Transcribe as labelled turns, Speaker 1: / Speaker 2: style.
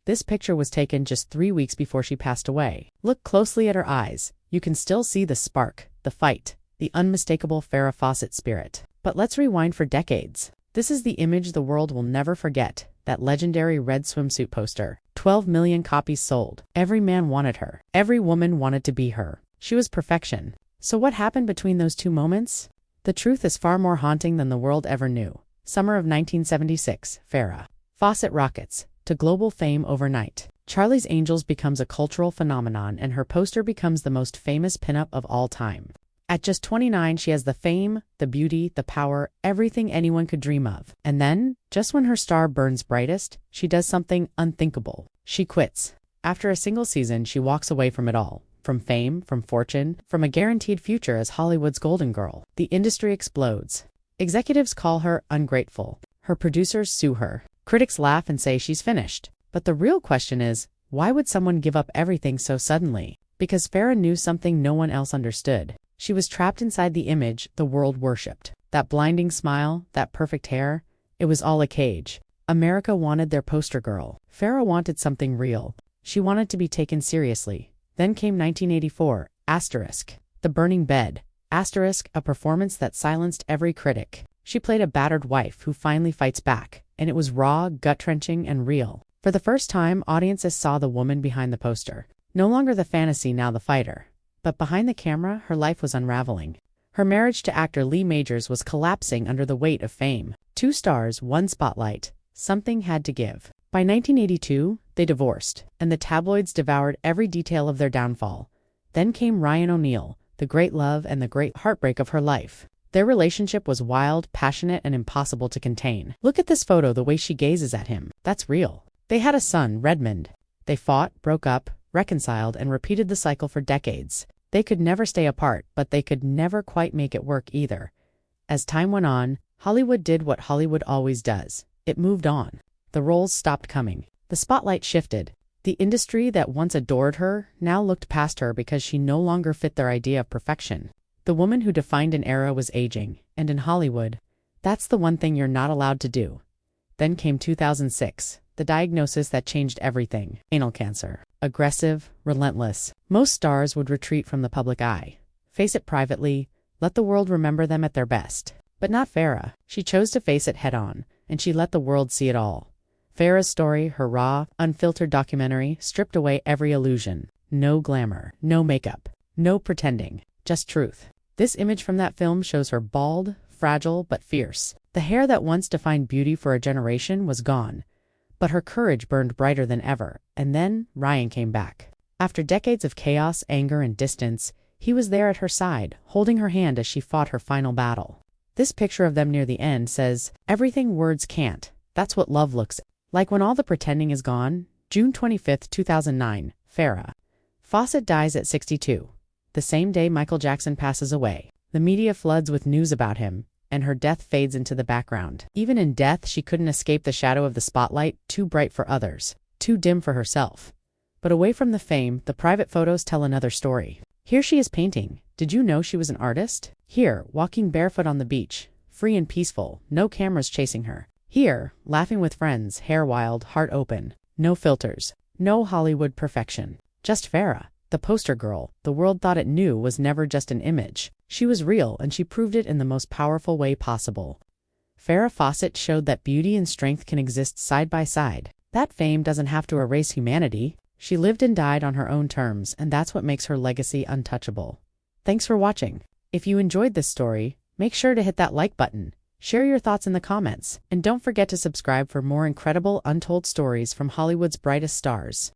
Speaker 1: This picture was taken just 3 weeks before she passed away. Look closely at her eyes. You can still see the spark, the fight, the unmistakable Farrah Fawcett spirit. But let's rewind for decades. This is the image the world will never forget, that legendary red swimsuit poster. 12 million copies sold. Every man wanted her. Every woman wanted to be her. She was perfection. So what happened between those two moments? The truth is far more haunting than the world ever knew. Summer of 1976, Farrah Fawcett rockets to global fame overnight. Charlie's Angels becomes a cultural phenomenon and her poster becomes the most famous pinup of all time. At just 29, she has the fame, the beauty, the power, everything anyone could dream of. And then, just when her star burns brightest, she does something unthinkable. She quits. After a single season, she walks away from it all. From fame, from fortune, from a guaranteed future as Hollywood's golden girl. The industry explodes. Executives call her ungrateful. Her producers sue her. Critics laugh and say she's finished. But the real question is, why would someone give up everything so suddenly? Because Farrah knew something no one else understood. She was trapped inside the image the world worshipped. That blinding smile, that perfect hair, it was all a cage. America wanted their poster girl. Farrah wanted something real. She wanted to be taken seriously. Then came 1984, The Burning Bed, a performance that silenced every critic. She played a battered wife who finally fights back, and it was raw, gut-wrenching, and real. For the first time, audiences saw the woman behind the poster. No longer the fantasy, now the fighter. But behind the camera, her life was unraveling. Her marriage to actor Lee Majors was collapsing under the weight of fame. 2 stars, 1 spotlight. Something had to give. By 1982, they divorced, and the tabloids devoured every detail of their downfall. Then came Ryan O'Neal, the great love and the great heartbreak of her life. Their relationship was wild, passionate, and impossible to contain. Look at this photo, the way she gazes at him. That's real. They had a son, Redmond. They fought, broke up, reconciled, and repeated the cycle for decades. They could never stay apart, but they could never quite make it work either. As time went on, Hollywood did what Hollywood always does. It moved on. The roles stopped coming. The spotlight shifted. The industry that once adored her now looked past her because she no longer fit their idea of perfection. The woman who defined an era was aging, and in Hollywood, that's the one thing you're not allowed to do. Then came 2006, the diagnosis that changed everything: anal cancer. Aggressive, relentless. Most stars would retreat from the public eye, face it privately, let the world remember them at their best. But not Farrah. She chose to face it head-on, and she let the world see it all. Farrah's story, her raw, unfiltered documentary, stripped away every illusion. No glamour, no makeup, no pretending, just truth. This image from that film shows her bald, fragile, but fierce. The hair that once defined beauty for a generation was gone, but her courage burned brighter than ever. And then Ryan came back. After decades of chaos, anger, and distance, he was there at her side, holding her hand as she fought her final battle. This picture of them near the end says, "Everything words can't. That's what love looks like when all the pretending is gone." June 25, 2009, Farrah Fawcett dies at 62. The same day Michael Jackson passes away. The media floods with news about him, and her death fades into the background. Even in death, she couldn't escape the shadow of the spotlight, too bright for others, too dim for herself. But away from the fame, the private photos tell another story. Here she is painting. Did you know she was an artist? Here, walking barefoot on the beach, free and peaceful, no cameras chasing her. Here, laughing with friends, hair wild, heart open. No filters, no Hollywood perfection. Just Farrah, the poster girl the world thought it knew was never just an image. She was real, and she proved it in the most powerful way possible. Farrah Fawcett showed that beauty and strength can exist side by side. That fame doesn't have to erase humanity. She lived and died on her own terms, and that's what makes her legacy untouchable. Thanks for watching. If you enjoyed this story, make sure to hit that like button, share your thoughts in the comments, and don't forget to subscribe for more incredible untold stories from Hollywood's brightest stars.